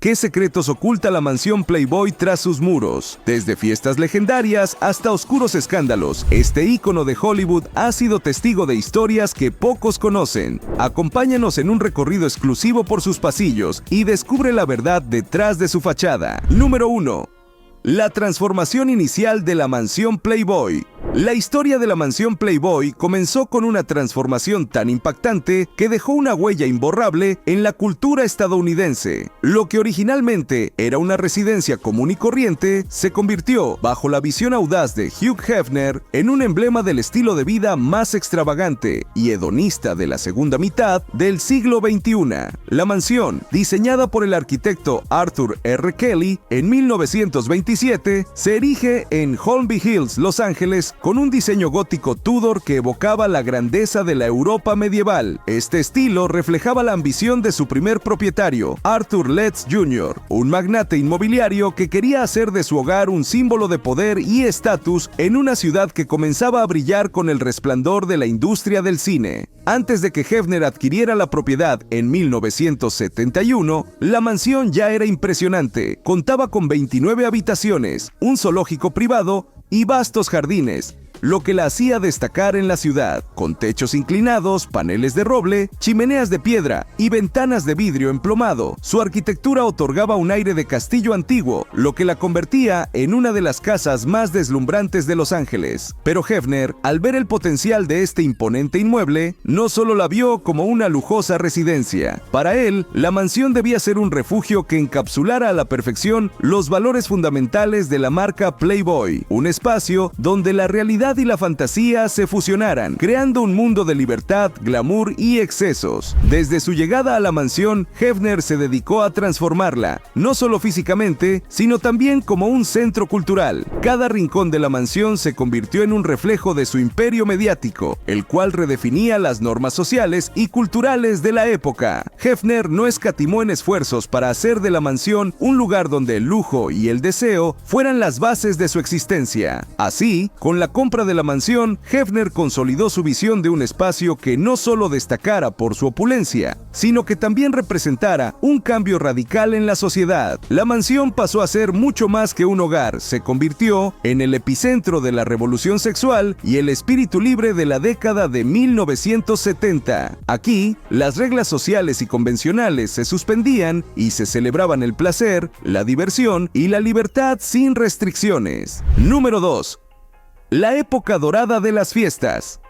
¿Qué secretos oculta la mansión Playboy tras sus muros? Desde fiestas legendarias hasta oscuros escándalos, este ícono de Hollywood ha sido testigo de historias que pocos conocen. Acompáñanos en un recorrido exclusivo por sus pasillos y descubre la verdad detrás de su fachada. Número 1. La transformación inicial de la mansión Playboy. La historia de la mansión Playboy comenzó con una transformación tan impactante que dejó una huella imborrable en la cultura estadounidense. Lo que originalmente era una residencia común y corriente, se convirtió, bajo la visión audaz de Hugh Hefner, en un emblema del estilo de vida más extravagante y hedonista de la segunda mitad del siglo XXI. La mansión, diseñada por el arquitecto Arthur R. Kelly en 1927, se erige en Holmby Hills, Los Ángeles, con un diseño gótico Tudor que evocaba la grandeza de la Europa medieval. Este estilo reflejaba la ambición de su primer propietario, Arthur Letts Jr., un magnate inmobiliario que quería hacer de su hogar un símbolo de poder y estatus en una ciudad que comenzaba a brillar con el resplandor de la industria del cine. Antes de que Hefner adquiriera la propiedad en 1971, la mansión ya era impresionante. Contaba con 29 habitaciones, un zoológico privado y vastos jardines, lo que la hacía destacar en la ciudad, con techos inclinados, paneles de roble, chimeneas de piedra y ventanas de vidrio emplomado. Su arquitectura otorgaba un aire de castillo antiguo, lo que la convertía en una de las casas más deslumbrantes de Los Ángeles. Pero Hefner, al ver el potencial de este imponente inmueble, no solo la vio como una lujosa residencia. Para él, la mansión debía ser un refugio que encapsulara a la perfección los valores fundamentales de la marca Playboy, un espacio donde la realidad y la fantasía se fusionaran, creando un mundo de libertad, glamour y excesos. Desde su llegada a la mansión, Hefner se dedicó a transformarla, no solo físicamente, sino también como un centro cultural. Cada rincón de la mansión se convirtió en un reflejo de su imperio mediático, el cual redefinía las normas sociales y culturales de la época. Hefner no escatimó en esfuerzos para hacer de la mansión un lugar donde el lujo y el deseo fueran las bases de su existencia. Así, con la compra de la mansión, Hefner consolidó su visión de un espacio que no solo destacara por su opulencia, sino que también representara un cambio radical en la sociedad. La mansión pasó a ser mucho más que un hogar, se convirtió en el epicentro de la revolución sexual y el espíritu libre de la década de 1970. Aquí, las reglas sociales y convencionales se suspendían y se celebraban el placer, la diversión y la libertad sin restricciones. Número 2. La época dorada de las fiestas.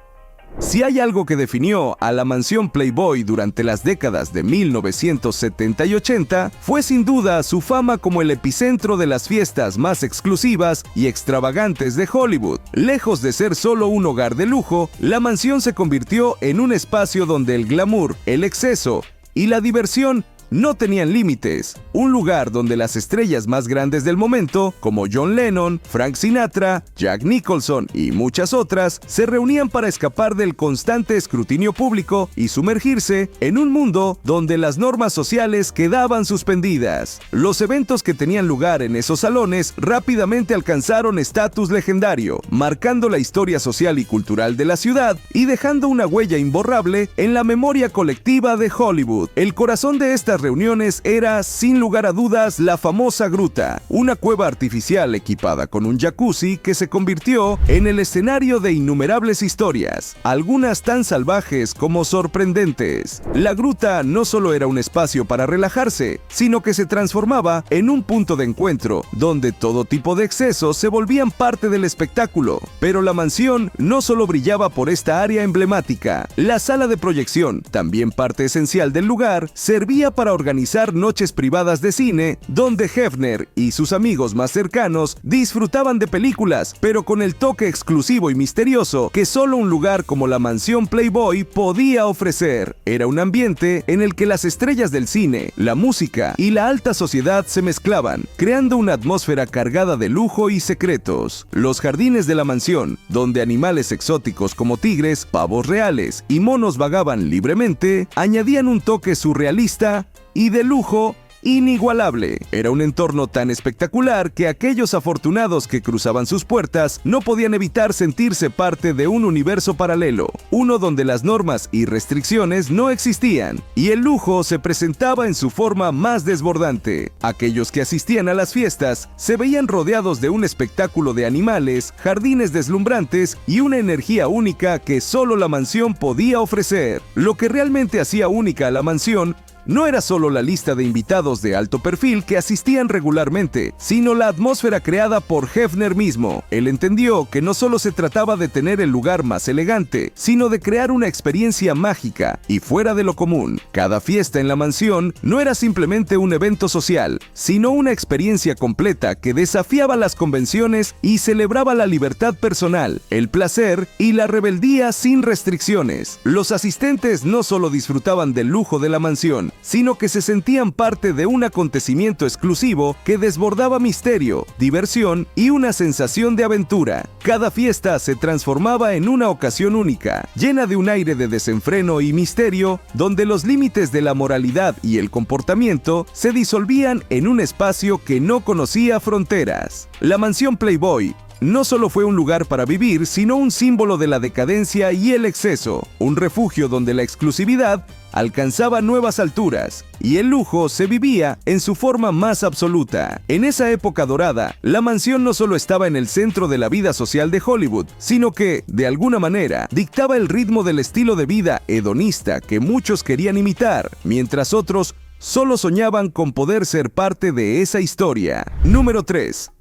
Si hay algo que definió a la mansión Playboy durante las décadas de 1970 y 80, fue sin duda su fama como el epicentro de las fiestas más exclusivas y extravagantes de Hollywood. Lejos de ser solo un hogar de lujo, la mansión se convirtió en un espacio donde el glamour, el exceso y la diversión no tenían límites, un lugar donde las estrellas más grandes del momento, como John Lennon, Frank Sinatra, Jack Nicholson y muchas otras, se reunían para escapar del constante escrutinio público y sumergirse en un mundo donde las normas sociales quedaban suspendidas. Los eventos que tenían lugar en esos salones rápidamente alcanzaron estatus legendario, marcando la historia social y cultural de la ciudad y dejando una huella imborrable en la memoria colectiva de Hollywood. El corazón de estas reuniones era, sin lugar a dudas, la famosa gruta, una cueva artificial equipada con un jacuzzi que se convirtió en el escenario de innumerables historias, algunas tan salvajes como sorprendentes. La gruta no solo era un espacio para relajarse, sino que se transformaba en un punto de encuentro, donde todo tipo de excesos se volvían parte del espectáculo. Pero la mansión no solo brillaba por esta área emblemática. La sala de proyección, también parte esencial del lugar, servía para organizar noches privadas de cine, donde Hefner y sus amigos más cercanos disfrutaban de películas, pero con el toque exclusivo y misterioso que solo un lugar como la mansión Playboy podía ofrecer. Era un ambiente en el que las estrellas del cine, la música y la alta sociedad se mezclaban, creando una atmósfera cargada de lujo y secretos. Los jardines de la mansión, donde animales exóticos como tigres, pavos reales y monos vagaban libremente, añadían un toque surrealista y de lujo inigualable. Era un entorno tan espectacular que aquellos afortunados que cruzaban sus puertas no podían evitar sentirse parte de un universo paralelo, uno donde las normas y restricciones no existían, y el lujo se presentaba en su forma más desbordante. Aquellos que asistían a las fiestas se veían rodeados de un espectáculo de animales, jardines deslumbrantes y una energía única que solo la mansión podía ofrecer. Lo que realmente hacía única a la mansión no era solo la lista de invitados de alto perfil que asistían regularmente, sino la atmósfera creada por Hefner mismo. Él entendió que no solo se trataba de tener el lugar más elegante, sino de crear una experiencia mágica y fuera de lo común. Cada fiesta en la mansión no era simplemente un evento social, sino una experiencia completa que desafiaba las convenciones y celebraba la libertad personal, el placer y la rebeldía sin restricciones. Los asistentes no solo disfrutaban del lujo de la mansión, sino que se sentían parte de un acontecimiento exclusivo que desbordaba misterio, diversión y una sensación de aventura. Cada fiesta se transformaba en una ocasión única, llena de un aire de desenfreno y misterio, donde los límites de la moralidad y el comportamiento se disolvían en un espacio que no conocía fronteras. La mansión Playboy no solo fue un lugar para vivir, sino un símbolo de la decadencia y el exceso, un refugio donde la exclusividad alcanzaba nuevas alturas y el lujo se vivía en su forma más absoluta. En esa época dorada, la mansión no solo estaba en el centro de la vida social de Hollywood, sino que, de alguna manera, dictaba el ritmo del estilo de vida hedonista que muchos querían imitar, mientras otros solo soñaban con poder ser parte de esa historia. Número 3.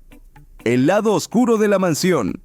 El lado oscuro de la mansión.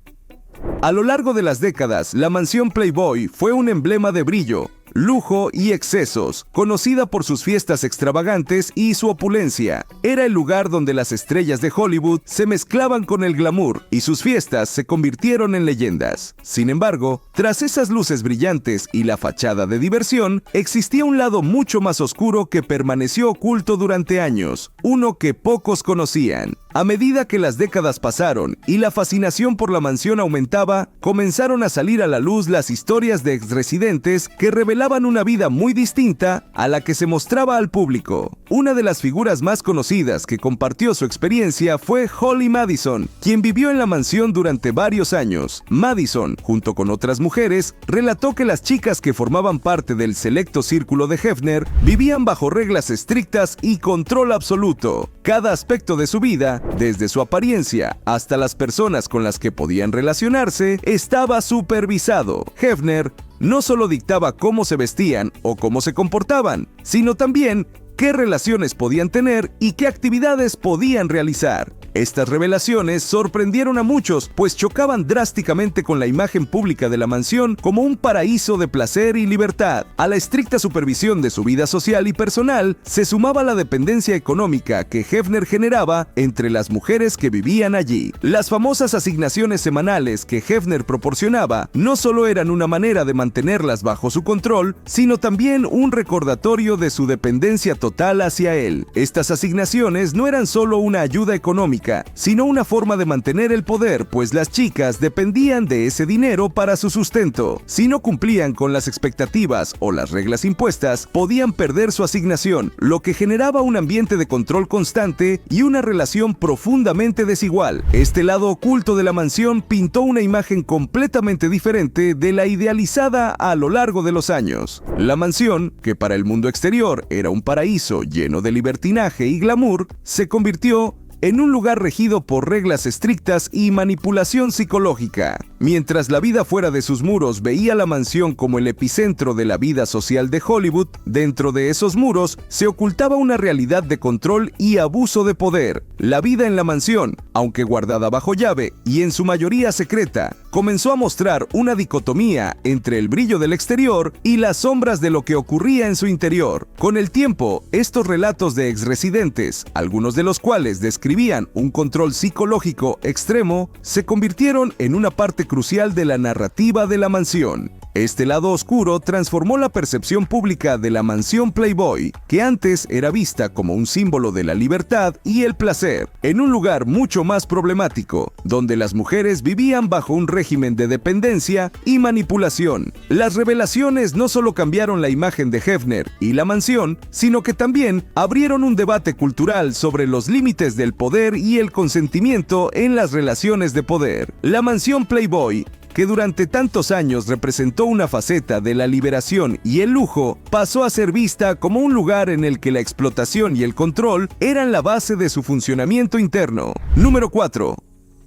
A lo largo de las décadas, la mansión Playboy fue un emblema de brillo, lujo y excesos, conocida por sus fiestas extravagantes y su opulencia. Era el lugar donde las estrellas de Hollywood se mezclaban con el glamour y sus fiestas se convirtieron en leyendas. Sin embargo, tras esas luces brillantes y la fachada de diversión, existía un lado mucho más oscuro que permaneció oculto durante años, uno que pocos conocían. A medida que las décadas pasaron y la fascinación por la mansión aumentaba, comenzaron a salir a la luz las historias de exresidentes que revelaban una vida muy distinta a la que se mostraba al público. Una de las figuras más conocidas que compartió su experiencia fue Holly Madison, quien vivió en la mansión durante varios años. Madison, junto con otras mujeres, relató que las chicas que formaban parte del selecto círculo de Hefner vivían bajo reglas estrictas y control absoluto. Cada aspecto de su vida, desde su apariencia hasta las personas con las que podían relacionarse, estaba supervisado. Hefner no solo dictaba cómo se vestían o cómo se comportaban, sino también qué relaciones podían tener y qué actividades podían realizar. Estas revelaciones sorprendieron a muchos, pues chocaban drásticamente con la imagen pública de la mansión como un paraíso de placer y libertad. A la estricta supervisión de su vida social y personal se sumaba la dependencia económica que Hefner generaba entre las mujeres que vivían allí. Las famosas asignaciones semanales que Hefner proporcionaba no solo eran una manera de mantenerlas bajo su control, sino también un recordatorio de su dependencia total hacia él. Estas asignaciones no eran solo una ayuda económica, sino una forma de mantener el poder, pues las chicas dependían de ese dinero para su sustento. Si no cumplían con las expectativas o las reglas impuestas, podían perder su asignación, lo que generaba un ambiente de control constante y una relación profundamente desigual. Este lado oculto de la mansión pintó una imagen completamente diferente de la idealizada a lo largo de los años. La mansión, que para el mundo exterior era un paraíso lleno de libertinaje y glamour, se convirtió en un lugar regido por reglas estrictas y manipulación psicológica. Mientras la vida fuera de sus muros veía la mansión como el epicentro de la vida social de Hollywood, dentro de esos muros se ocultaba una realidad de control y abuso de poder. La vida en la mansión, aunque guardada bajo llave y en su mayoría secreta, comenzó a mostrar una dicotomía entre el brillo del exterior y las sombras de lo que ocurría en su interior. Con el tiempo, estos relatos de exresidentes, algunos de los cuales describían un control psicológico extremo, se convirtieron en una parte crucial de la narrativa de la mansión. Este lado oscuro transformó la percepción pública de la mansión Playboy, que antes era vista como un símbolo de la libertad y el placer, en un lugar mucho más problemático, donde las mujeres vivían bajo un régimen de dependencia y manipulación. Las revelaciones no solo cambiaron la imagen de Hefner y la mansión, sino que también abrieron un debate cultural sobre los límites del poder y el consentimiento en las relaciones de poder. La mansión Playboy, que durante tantos años representó una faceta de la liberación y el lujo, pasó a ser vista como un lugar en el que la explotación y el control eran la base de su funcionamiento interno. Número 4.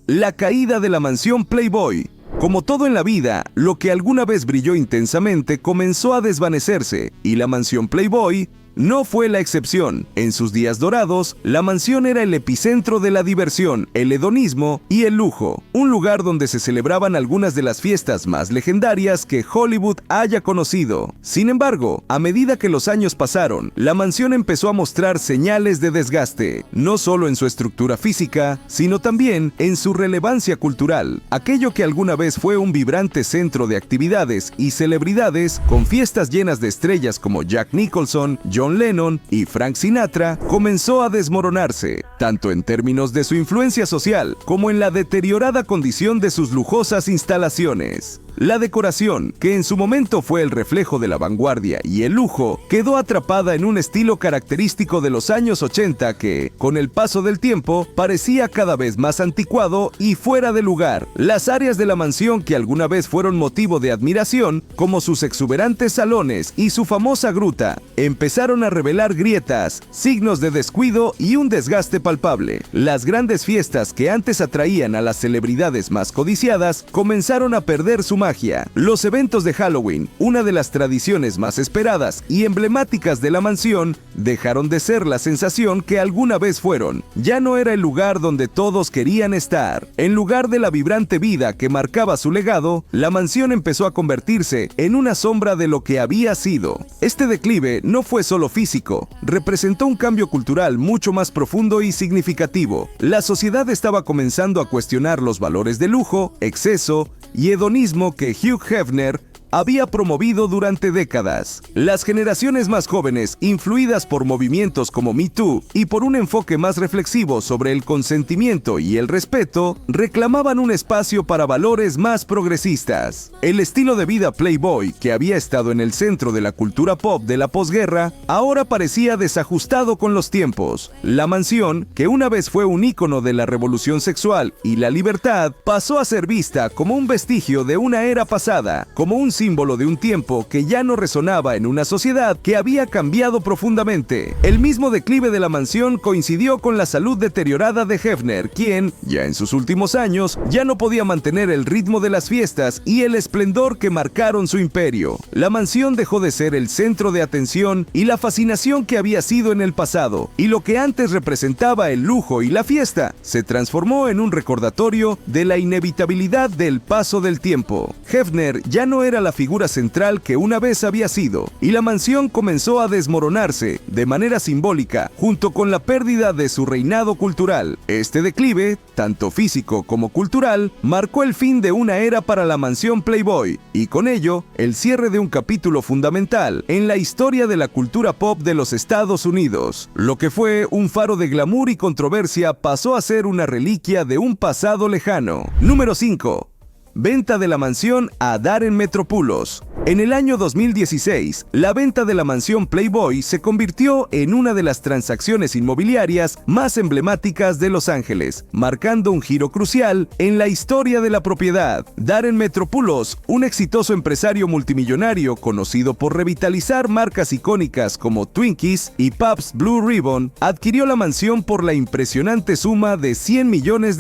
La caída de la mansión Playboy. Como todo en la vida, lo que alguna vez brilló intensamente comenzó a desvanecerse, y la mansión Playboy no fue la excepción. En sus días dorados, la mansión era el epicentro de la diversión, el hedonismo y el lujo, un lugar donde se celebraban algunas de las fiestas más legendarias que Hollywood haya conocido. Sin embargo, a medida que los años pasaron, la mansión empezó a mostrar señales de desgaste, no solo en su estructura física, sino también en su relevancia cultural. Aquello que alguna vez fue un vibrante centro de actividades y celebridades, con fiestas llenas de estrellas como Jack Nicholson, John Lennon y Frank Sinatra, comenzó a desmoronarse, tanto en términos de su influencia social como en la deteriorada condición de sus lujosas instalaciones. La decoración, que en su momento fue el reflejo de la vanguardia y el lujo, quedó atrapada en un estilo característico de los años 80 que, con el paso del tiempo, parecía cada vez más anticuado y fuera de lugar. Las áreas de la mansión que alguna vez fueron motivo de admiración, como sus exuberantes salones y su famosa gruta, empezaron a revelar grietas, signos de descuido y un desgaste palpable. Las grandes fiestas que antes atraían a las celebridades más codiciadas comenzaron a perder su magia. Los eventos de Halloween, una de las tradiciones más esperadas y emblemáticas de la mansión, dejaron de ser la sensación que alguna vez fueron. Ya no era el lugar donde todos querían estar. En lugar de la vibrante vida que marcaba su legado, la mansión empezó a convertirse en una sombra de lo que había sido. Este declive no fue solo físico, representó un cambio cultural mucho más profundo y significativo. La sociedad estaba comenzando a cuestionar los valores de lujo, exceso y hedonismo que Hugh Hefner había promovido durante décadas. Las generaciones más jóvenes, influidas por movimientos como Me Too y por un enfoque más reflexivo sobre el consentimiento y el respeto, reclamaban un espacio para valores más progresistas. El estilo de vida Playboy, que había estado en el centro de la cultura pop de la posguerra, ahora parecía desajustado con los tiempos. La mansión, que una vez fue un ícono de la revolución sexual y la libertad, pasó a ser vista como un vestigio de una era pasada, como un símbolo de un tiempo que ya no resonaba en una sociedad que había cambiado profundamente. El mismo declive de la mansión coincidió con la salud deteriorada de Hefner, quien, ya en sus últimos años, ya no podía mantener el ritmo de las fiestas y el esplendor que marcaron su imperio. La mansión dejó de ser el centro de atención y la fascinación que había sido en el pasado, y lo que antes representaba el lujo y la fiesta, se transformó en un recordatorio de la inevitabilidad del paso del tiempo. Hefner ya no era la figura central que una vez había sido, y la mansión comenzó a desmoronarse de manera simbólica junto con la pérdida de su reinado cultural. Este declive, tanto físico como cultural, marcó el fin de una era para la mansión Playboy, y con ello, el cierre de un capítulo fundamental en la historia de la cultura pop de los Estados Unidos. Lo que fue un faro de glamour y controversia pasó a ser una reliquia de un pasado lejano. Número 5. Venta de la mansión a Darren Metropoulos. En el año 2016, la venta de la mansión Playboy se convirtió en una de las transacciones inmobiliarias más emblemáticas de Los Ángeles, marcando un giro crucial en la historia de la propiedad. Darren Metropoulos, un exitoso empresario multimillonario conocido por revitalizar marcas icónicas como Twinkies y Pabst Blue Ribbon, adquirió la mansión por la impresionante suma de $100 millones.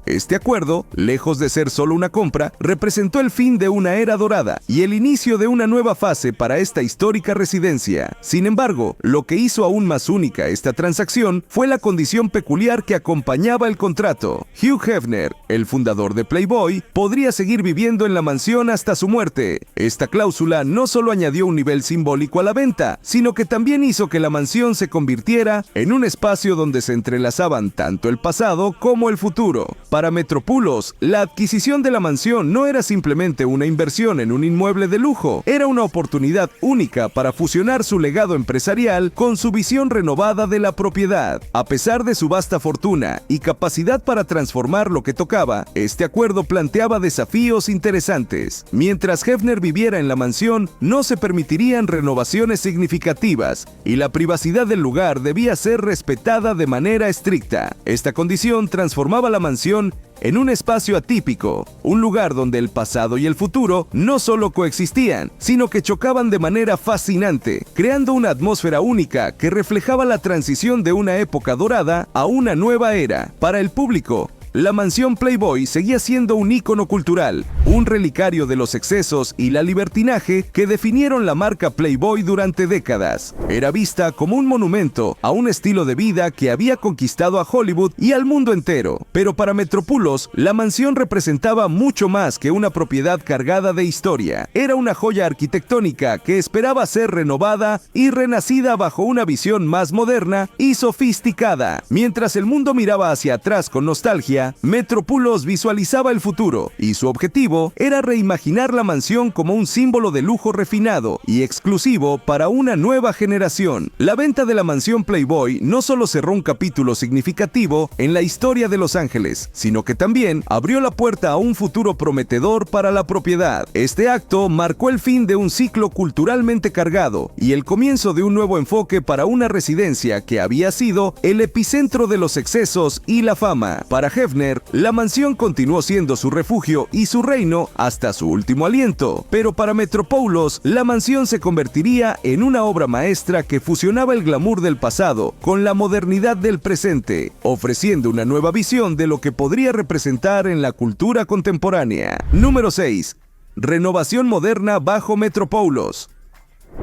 Este acuerdo, lejos de ser solo una compra, representó el fin de una era dorada y el inicio inicio de una nueva fase para esta histórica residencia. Sin embargo, lo que hizo aún más única esta transacción fue la condición peculiar que acompañaba el contrato. Hugh Hefner, el fundador de Playboy, podría seguir viviendo en la mansión hasta su muerte. Esta cláusula no solo añadió un nivel simbólico a la venta, sino que también hizo que la mansión se convirtiera en un espacio donde se entrelazaban tanto el pasado como el futuro. Para Metropulos, la adquisición de la mansión no era simplemente una inversión en un inmueble de lujo, era una oportunidad única para fusionar su legado empresarial con su visión renovada de la propiedad. A pesar de su vasta fortuna y capacidad para transformar lo que tocaba, este acuerdo planteaba desafíos interesantes. Mientras Hefner viviera en la mansión, no se permitirían renovaciones significativas y la privacidad del lugar debía ser respetada de manera estricta. Esta condición transformaba la mansión en un espacio atípico, un lugar donde el pasado y el futuro no solo coexistían, sino que chocaban de manera fascinante, creando una atmósfera única que reflejaba la transición de una época dorada a una nueva era. Para el público, la mansión Playboy seguía siendo un ícono cultural, un relicario de los excesos y la libertinaje que definieron la marca Playboy durante décadas. Era vista como un monumento a un estilo de vida que había conquistado a Hollywood y al mundo entero. Pero para Metropulos, la mansión representaba mucho más que una propiedad cargada de historia. Era una joya arquitectónica que esperaba ser renovada y renacida bajo una visión más moderna y sofisticada. Mientras el mundo miraba hacia atrás con nostalgia, Metropulos visualizaba el futuro, y su objetivo era reimaginar la mansión como un símbolo de lujo refinado y exclusivo para una nueva generación. La venta de la mansión Playboy no solo cerró un capítulo significativo en la historia de Los Ángeles, sino que también abrió la puerta a un futuro prometedor para la propiedad. Este acto marcó el fin de un ciclo culturalmente cargado y el comienzo de un nuevo enfoque para una residencia que había sido el epicentro de los excesos y la fama. Para Hefner, la mansión continuó siendo su refugio y su reino hasta su último aliento, pero para Metropulos, la mansión se convertiría en una obra maestra que fusionaba el glamour del pasado con la modernidad del presente, ofreciendo una nueva visión de lo que podría representar en la cultura contemporánea. Número 6. Renovación moderna bajo Metropulos.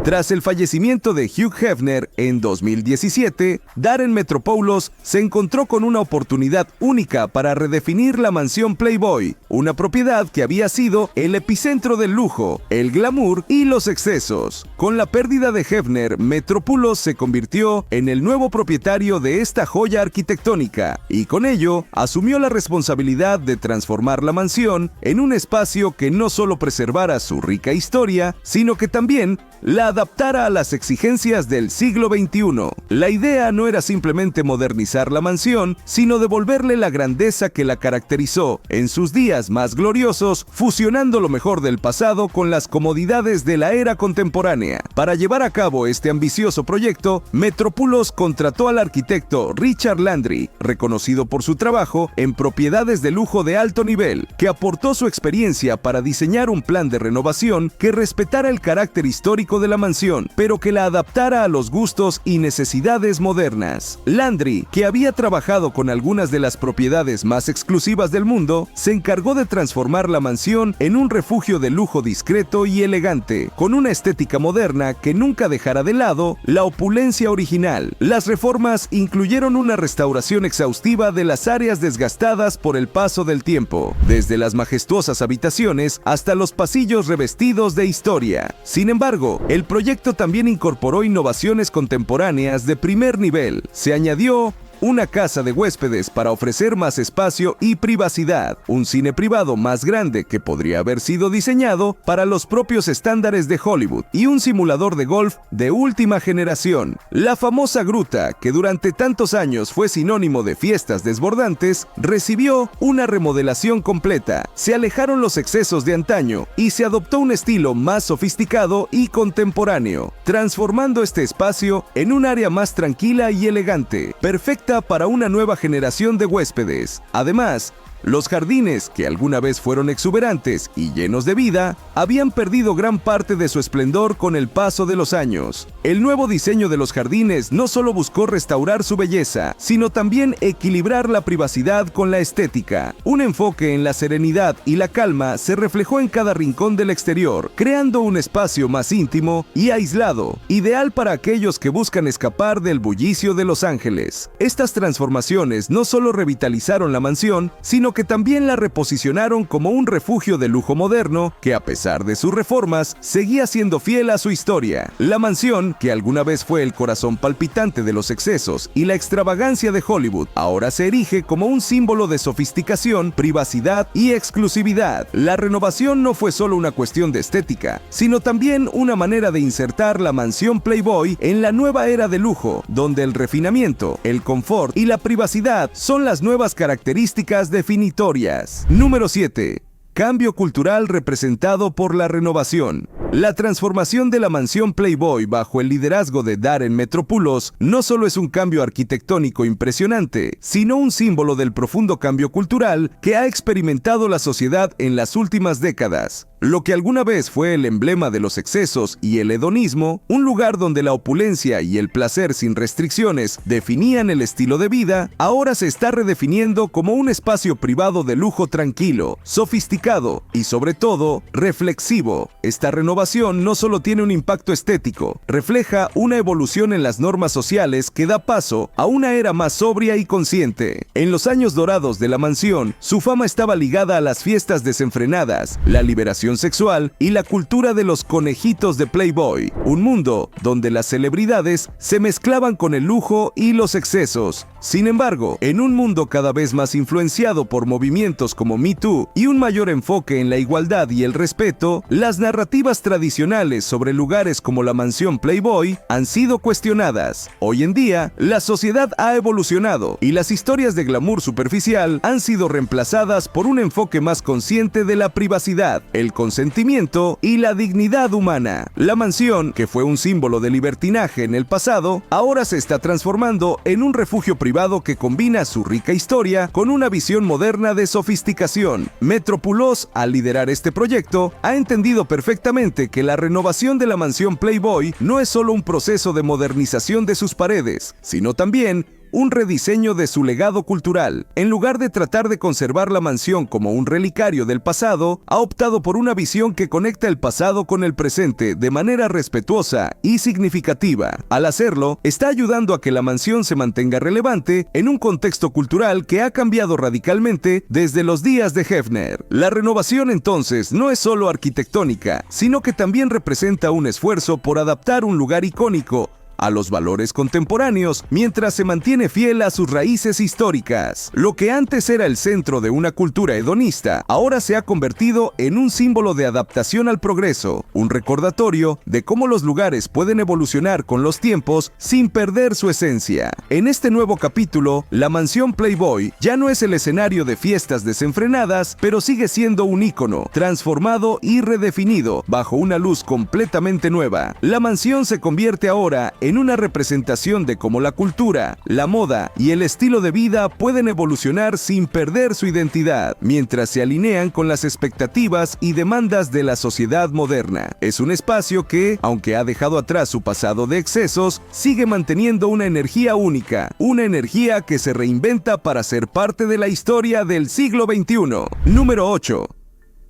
Tras el fallecimiento de Hugh Hefner en 2017, Darren Metropulos se encontró con una oportunidad única para redefinir la mansión Playboy, una propiedad que había sido el epicentro del lujo, el glamour y los excesos. Con la pérdida de Hefner, Metropulos se convirtió en el nuevo propietario de esta joya arquitectónica y con ello asumió la responsabilidad de transformar la mansión en un espacio que no solo preservara su rica historia, sino que también la adaptara a las exigencias del siglo XXI. La idea no era simplemente modernizar la mansión, sino devolverle la grandeza que la caracterizó en sus días más gloriosos, fusionando lo mejor del pasado con las comodidades de la era contemporánea. Para llevar a cabo este ambicioso proyecto, Metropulos contrató al arquitecto Richard Landry, reconocido por su trabajo en propiedades de lujo de alto nivel, que aportó su experiencia para diseñar un plan de renovación que respetara el carácter histórico de la mansión, pero que la adaptara a los gustos y necesidades modernas. Landry, que había trabajado con algunas de las propiedades más exclusivas del mundo, se encargó de transformar la mansión en un refugio de lujo discreto y elegante, con una estética moderna que nunca dejara de lado la opulencia original. Las reformas incluyeron una restauración exhaustiva de las áreas desgastadas por el paso del tiempo, desde las majestuosas habitaciones hasta los pasillos revestidos de historia. Sin embargo, el proyecto también incorporó innovaciones contemporáneas de primer nivel. Se añadió una casa de huéspedes para ofrecer más espacio y privacidad, un cine privado más grande que podría haber sido diseñado para los propios estándares de Hollywood y un simulador de golf de última generación. La famosa gruta, que durante tantos años fue sinónimo de fiestas desbordantes, recibió una remodelación completa. Se alejaron los excesos de antaño y se adoptó un estilo más sofisticado y contemporáneo, transformando este espacio en un área más tranquila y elegante, perfecta para una nueva generación de huéspedes. Además, Los jardines, que alguna vez fueron exuberantes y llenos de vida, habían perdido gran parte de su esplendor con el paso de los años. El nuevo diseño de los jardines no solo buscó restaurar su belleza, sino también equilibrar la privacidad con la estética. Un enfoque en la serenidad y la calma se reflejó en cada rincón del exterior, creando un espacio más íntimo y aislado, ideal para aquellos que buscan escapar del bullicio de Los Ángeles. Estas transformaciones no solo revitalizaron la mansión, sino que también la reposicionaron como un refugio de lujo moderno que, a pesar de sus reformas, seguía siendo fiel a su historia. La mansión, que alguna vez fue el corazón palpitante de los excesos y la extravagancia de Hollywood, ahora se erige como un símbolo de sofisticación, privacidad y exclusividad. La renovación no fue solo una cuestión de estética, sino también una manera de insertar la mansión Playboy en la nueva era de lujo, donde el refinamiento, el confort y la privacidad son las nuevas características definitorias. Número 7. Cambio cultural representado por la renovación. La transformación de la mansión Playboy bajo el liderazgo de Darren Metropoulos no solo es un cambio arquitectónico impresionante, sino un símbolo del profundo cambio cultural que ha experimentado la sociedad en las últimas décadas. Lo que alguna vez fue el emblema de los excesos y el hedonismo, un lugar donde la opulencia y el placer sin restricciones definían el estilo de vida, ahora se está redefiniendo como un espacio privado de lujo tranquilo, sofisticado y sobre todo reflexivo. Esta renovación no solo tiene un impacto estético, refleja una evolución en las normas sociales que da paso a una era más sobria y consciente. En los años dorados de la mansión, su fama estaba ligada a las fiestas desenfrenadas, la liberación sexual y la cultura de los conejitos de Playboy, un mundo donde las celebridades se mezclaban con el lujo y los excesos. Sin embargo, en un mundo cada vez más influenciado por movimientos como Me Too y un mayor enfoque en la igualdad y el respeto, las narrativas tradicionales sobre lugares como la mansión Playboy han sido cuestionadas. Hoy en día, la sociedad ha evolucionado y las historias de glamour superficial han sido reemplazadas por un enfoque más consciente de la privacidad, el consentimiento y la dignidad humana. La mansión, que fue un símbolo de libertinaje en el pasado, ahora se está transformando en un refugio privado que combina su rica historia con una visión moderna de sofisticación. Metropoulos, al liderar este proyecto, ha entendido perfectamente que la renovación de la mansión Playboy no es solo un proceso de modernización de sus paredes, sino también un rediseño de su legado cultural. En lugar de tratar de conservar la mansión como un relicario del pasado, ha optado por una visión que conecta el pasado con el presente de manera respetuosa y significativa. Al hacerlo, está ayudando a que la mansión se mantenga relevante en un contexto cultural que ha cambiado radicalmente desde los días de Hefner. La renovación entonces no es solo arquitectónica, sino que también representa un esfuerzo por adaptar un lugar icónico a los valores contemporáneos, mientras se mantiene fiel a sus raíces históricas. Lo que antes era el centro de una cultura hedonista, ahora se ha convertido en un símbolo de adaptación al progreso, un recordatorio de cómo los lugares pueden evolucionar con los tiempos sin perder su esencia. En este nuevo capítulo, la mansión Playboy ya no es el escenario de fiestas desenfrenadas, pero sigue siendo un ícono, transformado y redefinido bajo una luz completamente nueva. La mansión se convierte ahora en una representación de cómo la cultura, la moda y el estilo de vida pueden evolucionar sin perder su identidad, mientras se alinean con las expectativas y demandas de la sociedad moderna. Es un espacio que, aunque ha dejado atrás su pasado de excesos, sigue manteniendo una energía única, una energía que se reinventa para ser parte de la historia del siglo XXI. Número 8.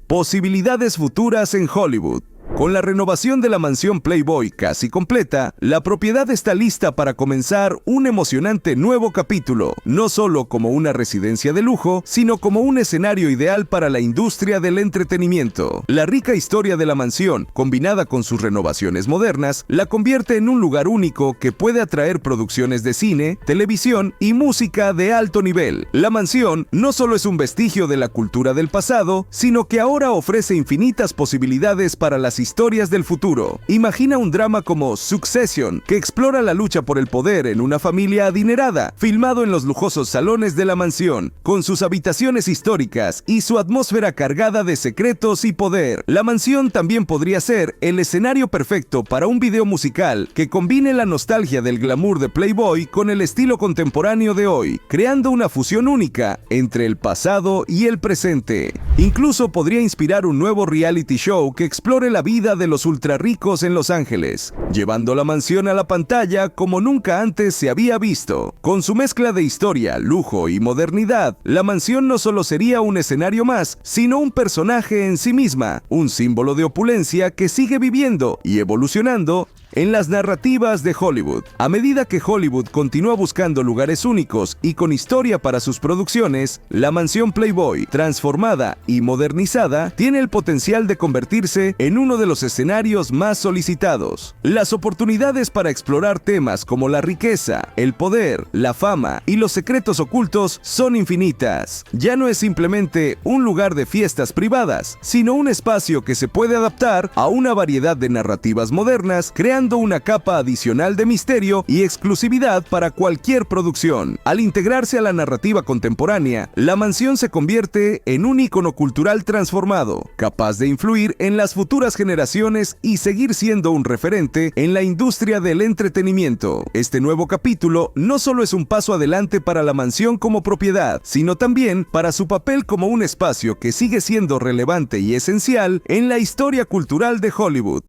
Posibilidades futuras en Hollywood. Con la renovación de la mansión Playboy casi completa, la propiedad está lista para comenzar un emocionante nuevo capítulo, no solo como una residencia de lujo, sino como un escenario ideal para la industria del entretenimiento. La rica historia de la mansión, combinada con sus renovaciones modernas, la convierte en un lugar único que puede atraer producciones de cine, televisión y música de alto nivel. La mansión no solo es un vestigio de la cultura del pasado, sino que ahora ofrece infinitas posibilidades para las historias del futuro. Imagina un drama como Succession, que explora la lucha por el poder en una familia adinerada, filmado en los lujosos salones de la mansión, con sus habitaciones históricas y su atmósfera cargada de secretos y poder. La mansión también podría ser el escenario perfecto para un video musical que combine la nostalgia del glamour de Playboy con el estilo contemporáneo de hoy, creando una fusión única entre el pasado y el presente. Incluso podría inspirar un nuevo reality show que explore la vida de los ultrarricos en Los Ángeles, llevando la mansión a la pantalla como nunca antes se había visto. Con su mezcla de historia, lujo y modernidad, la mansión no solo sería un escenario más, sino un personaje en sí misma, un símbolo de opulencia que sigue viviendo y evolucionando en las narrativas de Hollywood. A medida que Hollywood continúa buscando lugares únicos y con historia para sus producciones, la mansión Playboy, transformada y modernizada, tiene el potencial de convertirse en uno de los escenarios más solicitados. Las oportunidades para explorar temas como la riqueza, el poder, la fama y los secretos ocultos son infinitas. Ya no es simplemente un lugar de fiestas privadas, sino un espacio que se puede adaptar a una variedad de narrativas modernas, creando una capa adicional de misterio y exclusividad para cualquier producción. Al integrarse a la narrativa contemporánea, la mansión se convierte en un ícono cultural transformado, capaz de influir en las futuras generaciones y seguir siendo un referente en la industria del entretenimiento. Este nuevo capítulo no solo es un paso adelante para la mansión como propiedad, sino también para su papel como un espacio que sigue siendo relevante y esencial en la historia cultural de Hollywood.